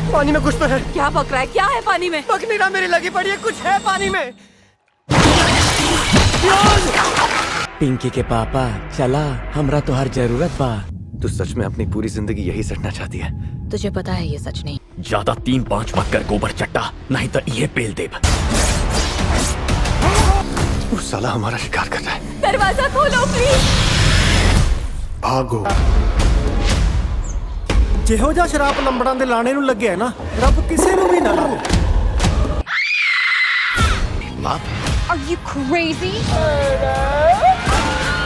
पानी में कुछ तो है। क्या पक रहा है? क्या है पानी में? पक नहीं रहा, मेरी लगी पड़ी है, कुछ है पानी में। पिंकी के पापा चला, हमरा तो हर जरूरत बा। तू सच में अपनी पूरी जिंदगी यही सटना चाहती है? तुझे पता है ये सच नहीं। ज्यादा 3-5 मत कर गोबर चट्टा, नहीं तो ये पेल देब। वो साला हमारा शिकार कर रहा है। दरवाजा खोलो प्लीज। भागो। ਜਿਹੋ ਜਿਹਾ ਸ਼ਰਾਪ ਲੰਬੜਾਂ ਦੇ ਲਾਣੇ ਨੂੰ ਲੱਗਿਆ ਨਾ, ਰੱਬ ਕਿਸੇ ਨੂੰ ਵੀ ਨਾ ਲਾਵੇ। Are you crazy?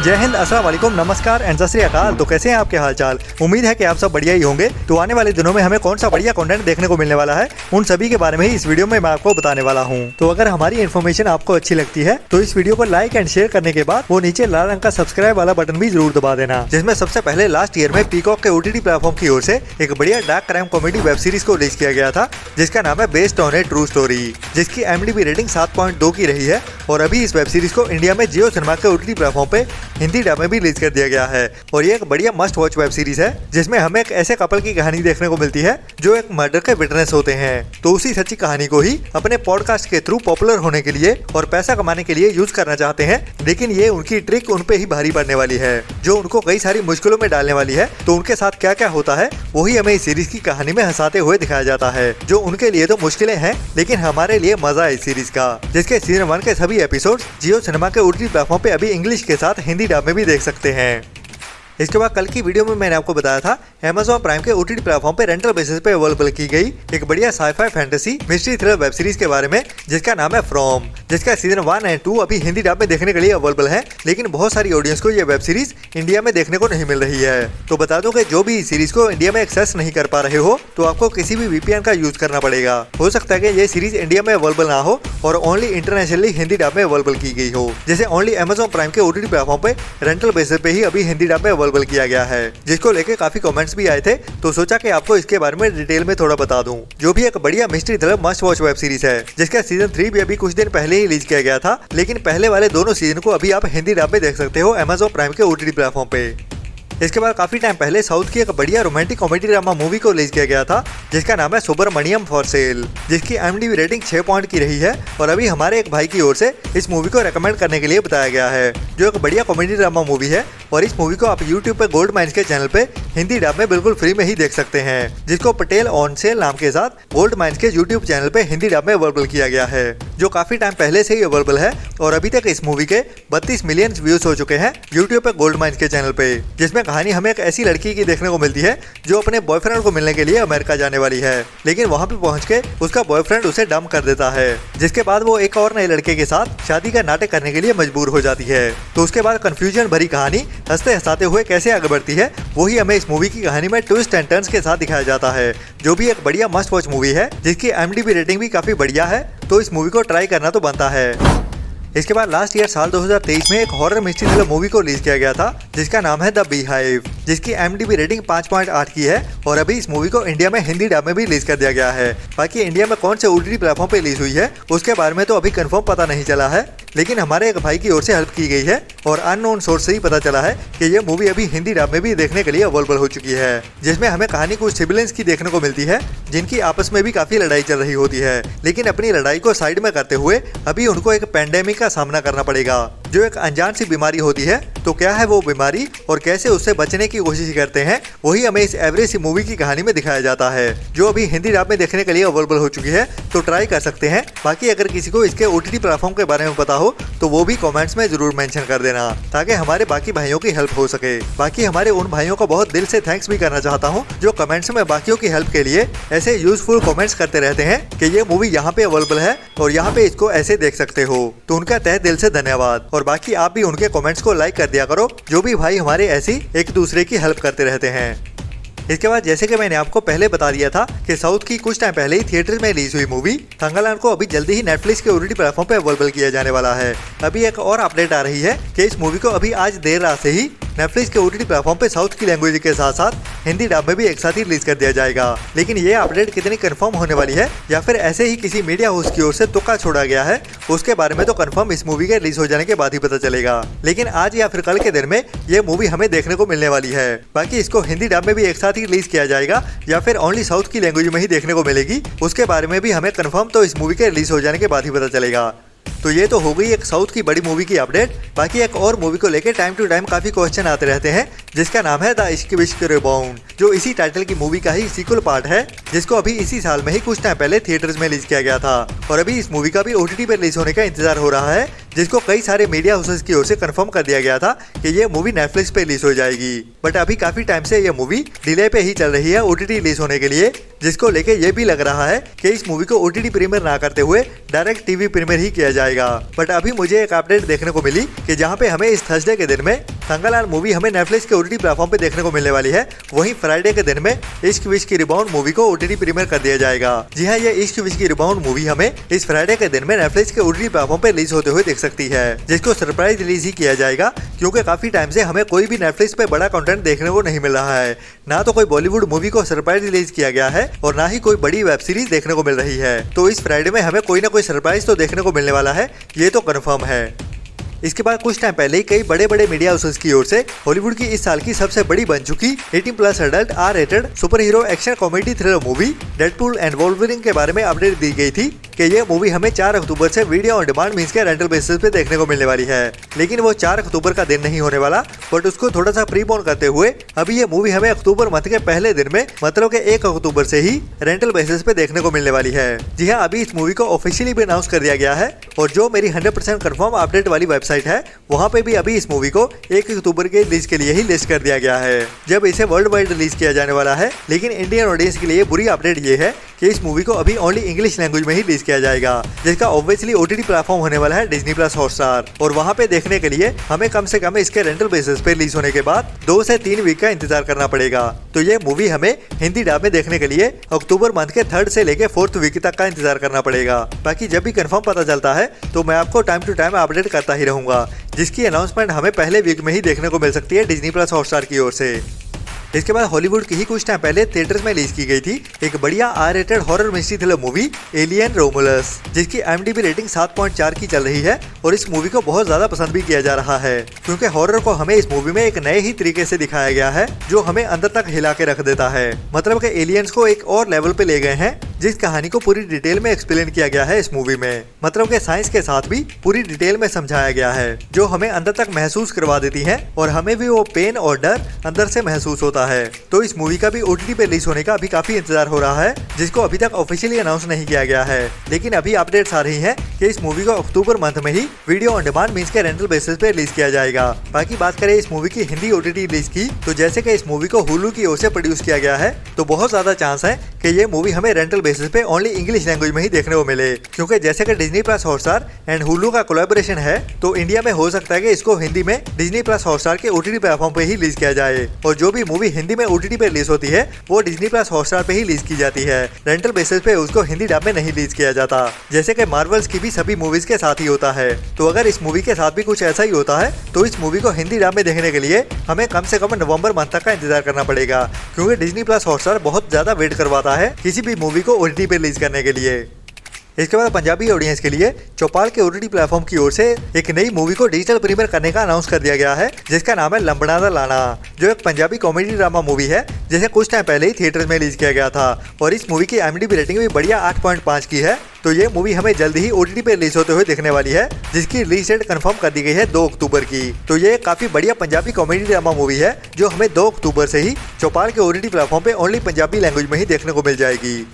जय हिंद, अस्सलाम वालेकुम, नमस्कार एंड सत श्री अकाल। तो कैसे हैं आपके हालचाल? उम्मीद है कि आप सब बढ़िया ही होंगे। तो आने वाले दिनों में हमें कौन सा बढ़िया कंटेंट देखने को मिलने वाला है, उन सभी के बारे में ही इस वीडियो में मैं आपको बताने वाला हूं। तो अगर हमारी इन्फॉर्मेशन आपको अच्छी लगती है तो इस वीडियो को लाइक एंड शेयर करने के बाद वो नीचे लाल रंग का सब्सक्राइब वाला बटन भी जरूर दबा देना। जिसमें सबसे पहले लास्ट ईयर में पीकॉक के OTT प्लेटफॉर्म की ओर से एक बढ़िया dark crime comedy web series को रिलीज किया गया था, जिसका नाम है based on A true story, जिसकी IMDb रेटिंग 7.2 की रही है। और अभी इस वेब सीरीज को इंडिया में जियो सिनेमा के OTT प्लेटफॉर्म पे हिंदी डब में भी रिलीज कर दिया गया है। और ये एक बढ़िया मस्ट वॉच वेब सीरीज है, जिसमें हमें एक ऐसे कपल की कहानी देखने को मिलती है जो एक मर्डर के विटनेस होते हैं। तो उसी सच्ची कहानी को ही अपने पॉडकास्ट के थ्रू पॉपुलर होने के लिए और पैसा कमाने के लिए यूज करना चाहते हैं, लेकिन ये उनकी ट्रिक उन पे ही भारी पड़ने वाली है, जो उनको कई सारी मुश्किलों में डालने वाली है। तो उनके साथ क्या क्या होता है वही हमें इस सीरीज की कहानी में हंसाते हुए दिखाया जाता है, जो उनके लिए तो मुश्किलें हैं, लेकिन हमारे लिए मजा है इस सीरीज का। जिसके सीजन 1 के सभी एपिसोड जियो सिनेमा के OTT प्लेटफॉर्म पे अभी इंग्लिश के साथ हिंदी डब में भी देख सकते हैं। इसके बाद कल की वीडियो में मैंने आपको बताया था Amazon प्राइम के OTT प्लेटफॉर्म पे रेंटल बेसिस पे अवेलेबल की गई एक बढ़िया scifi fantasy mystery thriller web series के बारे में, जिसका नाम है फ्रॉम, जिसका सीजन 1 एंड 2 अभी हिंदी डब में देखने के लिए अवेलेबल है। लेकिन बहुत सारी ऑडियंस को ये वेब सीरीज इंडिया में देखने को नहीं मिल रही है। तो बता दूं कि जो भी इस सीरीज को इंडिया में एक्सेस नहीं कर पा रहे हो तो आपको किसी भी VPN का यूज करना पड़ेगा। हो सकता है कि ये सीरीज इंडिया में अवेलेबल ना हो और ओनली इंटरनेशनली हिंदी डब में अवेलेबल की गई हो, जैसे ओनली Amazon प्राइम के OTT प्लेटफॉर्म पे रेंटल बेसिस पे ही अभी हिंदी डब में अवेलेबल किया गया है, जिसको लेके काफी कमेंट्स भी आए थे। तो सोचा कि आपको इसके बारे में डिटेल में थोड़ा बता दूं। जो भी एक बढ़िया mystery thriller must watch web series है, जिसका सीजन 3 भी अभी कुछ दिन पहले ही रिलीज किया गया था, लेकिन पहले वाले दोनों सीजन को अभी आप हिंदी डब में देख सकते हो Amazon प्राइम के OTT प्लेटफॉर्म पे। इसके बाद काफी टाइम पहले साउथ की एक बढ़िया रोमांटिक कॉमेडी ड्रामा मूवी को रिलीज किया गया था, जिसका नाम है सुब्रमण्यम फॉर सेल, जिसकी IMDb रेटिंग 6 पॉइंट की रही है। और अभी हमारे एक भाई की ओर से इस मूवी को रेकमेंड करने के लिए बताया गया है, जो एक बढ़िया कॉमेडी ड्रामा मूवी है। और इस मूवी को आप YouTube पे गोल्ड माइंस के चैनल पे हिंदी डब में बिल्कुल फ्री में ही देख सकते हैं, जिसको पटेल ऑन सेल नाम के साथ गोल्ड माइंस के YouTube चैनल पे हिंदी डब में अवेलेबल किया गया है, जो काफी टाइम पहले से ही अवेलेबल है। और अभी तक इस मूवी के 32 मिलियन व्यूज हो चुके हैं YouTube पे गोल्ड माइंस के चैनल पे। जिसमें कहानी हमें एक ऐसी लड़की की देखने को मिलती है जो अपने बॉयफ्रेंड को मिलने के लिए अमेरिका जाने वाली है, लेकिन वहां पे पहुंच के उसका बॉयफ्रेंड उसे डंप कर देता है, जिसके बाद वो एक और नए लड़के के साथ शादी का नाटक करने के लिए मजबूर हो जाती है। तो उसके बाद कंफ्यूजन भरी कहानी हंसते हंसाते हुए कैसे आगे बढ़ती है, वही हमें इस मूवी की कहानी में ट्विस्ट एंड टर्न्स के साथ दिखाया जाता है, जो भी एक बढ़िया मस्ट वॉच मूवी है, जिसकी IMDb रेटिंग भी काफी बढ़िया है। तो इस मूवी को ट्राई करना तो बनता है। इसके बाद लास्ट ईयर साल 2023 में एक हॉरर मिस्ट्री थ्रिलर मूवी को रिलीज किया गया था, जिसका नाम है द बीहाइव, जिसकी IMDb रेटिंग 5.8 की है। और अभी इस मूवी को इंडिया में हिंदी डब में भी रिलीज कर दिया गया है। बाकी इंडिया में कौन से OTT प्लेटफॉर्म पे रिलीज हुई है उसके बारे में तो अभी कंफर्म पता नहीं चला है, लेकिन हमारे एक भाई की ओर से हेल्प की गई है और अननोन सोर्स से ही पता चला है कि ये मूवी अभी हिंदी डब में भी देखने के लिए अवेलेबल हो चुकी है। जिसमें हमें कहानी कुछ सिबलिंग्स की देखने को मिलती है, जिनकी आपस में भी काफी लड़ाई चल रही होती है, लेकिन अपनी लड़ाई को साइड में करते हुए अभी उनको एक पैंडेमिक का सामना करना पड़ेगा, जो एक अनजान सी बीमारी होती है। तो क्या है वो बीमारी और कैसे उससे बचने की कोशिश करते हैं, वही हमें इस एवरेज सी मूवी की कहानी में दिखाया जाता है, जो अभी हिंदी डब में देखने के लिए अवेलेबल हो चुकी है। तो ट्राई कर सकते हैं। बाकी अगर किसी को इसके OTT प्लेटफॉर्म के बारे में पता हो तो वो भी कमेंट्स में जरूर मेंशन कर देना, ताकि हमारे बाकी भाइयों की हेल्प हो सके। बाकी हमारे उन भाइयों को बहुत दिल से थैंक्स भी करना चाहता हूँ, जो कमेंट्स में बाकियों की हेल्प के लिए ऐसे यूजफुल कमेंट्स करते रहते हैं कि ये मूवी यहाँ पे अवेलेबल है और यहाँ पे इसको ऐसे देख सकते हो। तो उनका तहे दिल से धन्यवाद। और बाकी आप भी उनके कमेंट्स को लाइक कर दिया करो, जो भी भाई हमारे ऐसी एक दूसरे की हेल्प करते रहते हैं। इसके बाद जैसे कि मैंने आपको पहले बता दिया था कि साउथ की कुछ टाइम पहले ही थिएटर में रिलीज हुई मूवी थंगालैंड को अभी जल्दी ही नेटफ्लिक्स के OTT प्लेटफॉर्म पे अवेलेबल किया जाने वाला है। अभी एक और अपडेट आ रही है कि इस मूवी को अभी आज देर रात से ही नेटफ्लिक्स के OTT प्लेटफॉर्म पे साउथ की लैंग्वेज के साथ साथ हिंदी डब में भी एक साथ ही रिलीज कर दिया जाएगा। लेकिन ये अपडेट कितनी कंफर्म होने वाली है या फिर ऐसे ही किसी मीडिया हाउस की ओर से तुक्का छोड़ा गया है, उसके बारे में तो कंफर्म इस मूवी के रिलीज हो जाने के बाद ही पता चलेगा। लेकिन आज या फिर कल के दिन में ये मूवी हमें देखने को मिलने वाली है। बाकी इसको हिंदी डब में भी एक साथ साथ ही रिलीज किया जाएगा या फिर ओनली साउथ की लैंग्वेज में ही देखने को मिलेगी, उसके बारे में भी हमें कंफर्म तो इस मूवी के रिलीज हो जाने के बाद ही पता चलेगा। तो ये तो हो गई एक साउथ की बड़ी मूवी की अपडेट। बाकी एक और मूवी को लेकर टाइम टू टाइम काफी क्वेश्चन आते रहते हैं, जिसका नाम है द इश्क विश्क रिबाउंड, जो इसी टाइटल की मूवी का ही सीक्वल पार्ट है, जिसको अभी इसी साल में ही कुछ टाइम पहले थिएटर्स में रिलीज किया गया था और अभी इस मूवी का भी OTT पर रिलीज होने का इंतजार हो रहा है, जिसको कई सारे मीडिया हाउसेस की ओर से कंफर्म कर दिया गया था कि ये मूवी नेटफ्लिक्स पे रिलीज हो जाएगी। बट अभी काफी टाइम से ये मूवी डिले पे ही चल रही है OTT रिलीज होने के लिए, जिसको लेके ये भी लग रहा है कि इस मूवी को OTT प्रीमियर ना करते हुए डायरेक्ट टीवी प्रीमियर ही किया जाएगा। बट अभी मुझे एक अपडेट देखने को मिली कि जहाँ पे हमें इस थर्सडे के दिन में संगालाल मूवी हमें नेटफ्लिक्स के OTT प्लेटफॉर्म पे देखने को मिलने वाली है, वहीं फ्राइडे के दिन में इश्क विश्क रिबाउंड मूवी को OTT प्रीमियर कर दिया जाएगा। जी हाँ, ये इश्क विश्क रिबाउंड मूवी हमें इस फ्राइडे के दिन में नेटफ्लिक्स के OTT प्लेटफॉर्म पे रिलीज होते हुए देख सकती है, जिसको सरप्राइज रिलीज ही किया जाएगा, क्योंकि काफी टाइम से हमें कोई भी नेटफ्लिक्स पे बड़ा कंटेंट देखने को नहीं मिल रहा है। ना तो कोई बॉलीवुड मूवी को सरप्राइज रिलीज किया गया है और ना ही कोई बड़ी वेब सीरीज देखने को मिल रही है। तो इस फ्राइडे में हमें कोई ना कोई सरप्राइज तो देखने को मिलने वाला है, ये तो कंफर्म है। इसके बाद कुछ टाइम पहले ही कई बड़े बड़े मीडिया हाउसेस की ओर से हॉलीवुड की इस साल की सबसे बड़ी बन चुकी 18+ एडल्ट R-रेटेड super hero action comedy thriller movie Deadpool and Wolverine के बारे में अपडेट दी गई थी कि ये मूवी हमें 4 अक्टूबर से वीडियो ऑन डिमांड मींस के रेंटल बेसिस पे देखने को मिलने वाली है। लेकिन वो 4 अक्टूबर का दिन नहीं होने वाला, बट उसको थोड़ा सा प्रीपोन करते हुए अभी ये मूवी हमें अक्टूबर मंथ के पहले दिन में मतलब के 1 अक्टूबर से ही रेंटल बेसिस पे देखने को मिलने वाली है। जी हाँ, अभी इस मूवी को ऑफिशियली भी अनाउंस कर दिया गया है और जो मेरी 100% कंफर्म अपडेट वाली वेबसाइट है वहाँ पे भी अभी इस मूवी को 1 अक्टूबर के रिलीज के लिए ही लिस्ट कर दिया गया है, जब इसे वर्ल्ड वाइड रिलीज किया जाने वाला है। लेकिन इंडियन ऑडियंस के लिए बुरी अपडेट ये है कि इस मूवी को अभी ओनली इंग्लिश लैंग्वेज में ही रिलीज किया जाएगा, जिसका ऑब्वियसली OTT प्लेटफॉर्म होने वाला है Disney+ हॉटस्टार, और वहाँ पे देखने के लिए हमें कम से कम इसके रेंटल बेसिस पे रिलीज होने के बाद 2 से 3 वीक का इंतजार करना पड़ेगा। तो ये मूवी हमें हिंदी डब में देखने के लिए अक्टूबर मंथ के 3rd से लेके 4th वीक तक का इंतजार करना पड़ेगा। बाकी जब भी कंफर्म पता चलता है तो मैं आपको टाइम टू टाइम अपडेट करता ही रहूंगा, जिसकी अनाउंसमेंट हमें पहले वीक में ही देखने को मिल सकती है Disney+ हॉटस्टार की ओर से। इसके बाद हॉलीवुड की ही कुछ टाइम पहले थिएटर्स में रिलीज की गई थी एक बढ़िया R-रेटेड horror mystery thriller movie Alien Romulus, जिसकी IMDb रेटिंग 7.4 की चल रही है और इस मूवी को बहुत ज्यादा पसंद भी किया जा रहा है, क्योंकि हॉरर को हमें इस मूवी में एक नए ही तरीके से दिखाया गया है, जो हमें अंदर तक हिला के रख देता है। मतलब कि एलियंस को एक और लेवल पे ले गए हैं, जिस कहानी को पूरी डिटेल में एक्सप्लेन किया गया है इस मूवी में। मतलब कि साइंस के साथ भी पूरी डिटेल में समझाया गया है, जो हमें अंदर तक महसूस करवा देती है और हमें भी वो पेन और डर अंदर से महसूस होता है। तो इस मूवी का भी OTT पे रिलीज होने का अभी काफी इंतजार हो रहा है, जिसको अभी तक ऑफिशियली अनाउंस नहीं किया गया है। लेकिन अभी अपडेट्स आ रही हैं कि इस मूवी को अक्टूबर मंथ में ही वीडियो ऑन डिमांड मींस के रेंटल बेसिस पे रिलीज किया जाएगा। बाकी बात करें इस मूवी की हिंदी OTT रिलीज की, तो जैसे कि इस मूवी को Hulu की ओर से प्रोड्यूस किया गया है, तो बहुत ज्यादा चांस है कि ये मूवी हमें रेंटल बेसिस पे ओनली इंग्लिश लैंग्वेज में ही देखने को मिले, क्योंकि जैसे कि Disney+ हॉटस्टार एंड Hulu का कोलैबोरेशन है, तो इंडिया में हो सकता है कि इसको हिंदी में Disney+ हॉटस्टार के OTT प्लेटफॉर्म पे ही रिलीज किया जाए, और जो भी मूवी हिंदी में OTT पे रिलीज होती है वो Disney+ हॉटस्टार पे ही रिलीज की जाती है। रेंटल बेसिस पे उसको हिंदी डब में नहीं रिलीज किया जाता, जैसे कि मार्वल्स की भी सभी मूवीज के साथ ही होता है। तो अगर इस मूवी के साथ भी कुछ ऐसा ही होता है, तो इस मूवी को हिंदी डब में देखने के लिए हमें कम से कम नवंबर मंथ तक का इंतजार करना पड़ेगा, क्योंकि Disney+ हॉटस्टार बहुत ज्यादा वेट करवाता है किसी भी मूवी को OTT पे रिलीज करने के लिए। इसके बाद पंजाबी ऑडियंस के लिए चौपाल के OTT प्लेटफॉर्म की ओर से एक नई मूवी को डिजिटल प्रीमियर करने का अनाउंस कर दिया गया है, जिसका नाम है लंबड़ा दा लाना, जो एक पंजाबी कॉमेडी ड्रामा मूवी है, जिसे कुछ टाइम पहले ही थिएटर में रिलीज किया गया था और इस मूवी की IMDb रेटिंग भी बढ़िया 8.5 की है। तो ये मूवी हमें जल्द ही OTT पे रिलीज होते हुए दिखने वाली है, जिसकी रिलीज डेट कंफर्म कर दी गई है 2 अक्टूबर की। तो ये काफी बढ़िया पंजाबी कॉमेडी ड्रामा मूवी है, जो हमें 2 अक्टूबर से ही चौपाल के OTT प्लेटफॉर्म पे ओनली पंजाबी लैंग्वेज में ही देखने को मिल जाएगी।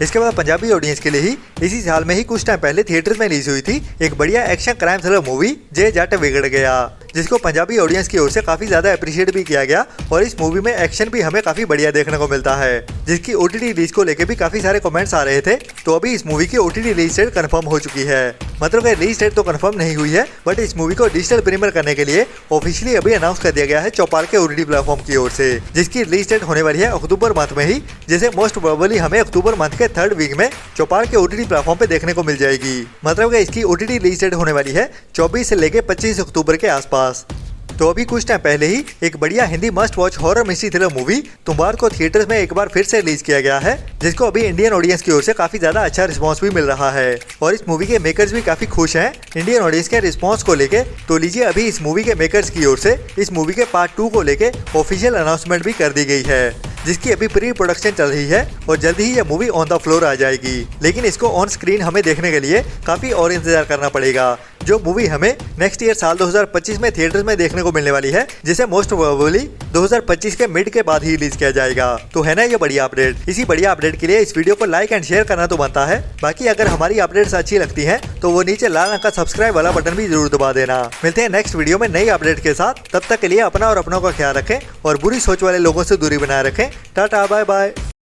इसके बाद पंजाबी ऑडियंस के लिए ही इसी साल में ही कुछ टाइम पहले थिएटर्स में रिलीज हुई थी एक बढ़िया एक्शन क्राइम थ्रिलर मूवी जे जट बिगड़ गया, जिसको पंजाबी ऑडियंस की ओर से काफी ज्यादा अप्रिशिएट भी किया गया और इस मूवी में एक्शन भी हमें काफी बढ़िया देखने को मिलता है, जिसकी OTT रिलीज को लेकर भी काफी सारे कमेंट्स आ रहे थे। तो अभी इस मूवी की OTT रिलीज डेट कंफर्म हो चुकी है, मतलब कि रिलीज डेट तो कंफर्म नहीं हुई है, बट इस मूवी को डिजिटल प्रीमियर करने के लिए ऑफिशियली अभी अनाउंस कर दिया गया है चौपाल के OTT प्लेटफॉर्म की ओर से, जिसकी रिलीज डेट होने वाली है अक्टूबर मंथ में ही, जिसे मोस्ट प्रोबेबली हमें अक्टूबर मंथ के 3rd वीक में चौपाल के OTT प्लेटफॉर्म पे देखने को मिल जाएगी। मतलब कि इसकी OTT रिलीज डेट होने वाली है 24 से लेके 25 अक्टूबर के आसपास। तो अभी कुछ टाइम पहले ही एक बढ़िया Hindi must watch horror mystery thriller movie Tumbbad को थिएटर्स में एक बार फिर से रिलीज किया गया है, जिसको अभी इंडियन ऑडियंस की ओर से काफी ज्यादा अच्छा रिस्पांस भी मिल रहा है और इस मूवी के मेकर्स भी काफी खुश हैं इंडियन ऑडियंस के रिस्पांस को लेके। तो लीजिए अभी इस मूवी के मेकर्स की ओर से इस मूवी के पार्ट 2 को लेके ऑफिशियल अनाउंसमेंट भी कर दी गई है, जिसकी अभी प्री प्रोडक्शन चल रही है और जल्दी ही यह मूवी ऑन द फ्लोर आ जाएगी। लेकिन इसको ऑन स्क्रीन हमें देखने के लिए काफी और इंतजार करना पड़ेगा। जो मूवी हमें नेक्स्ट ईयर साल 2025 में थिएटर्स में देखने को मिलने वाली है, जिसे मोस्ट प्रोबेबली 2025 के मिड के बाद ही रिलीज किया जाएगा। तो है ना ये बढ़िया अपडेट। इसी बढ़िया अपडेट के लिए इस वीडियो को लाइक एंड शेयर करना तो बनता है। बाकी अगर हमारी अपडेट्स अच्छी लगती हैं तो वो नीचे लाल रंग का सब्सक्राइब वाला बटन भी जरूर दबा देना। मिलते हैं नेक्स्ट वीडियो में नई अपडेट के साथ। तब तक के लिए अपना और अपनों का ख्याल रखें और बुरी सोच वाले लोगों से दूरी बनाए रखें। Tata bye bye.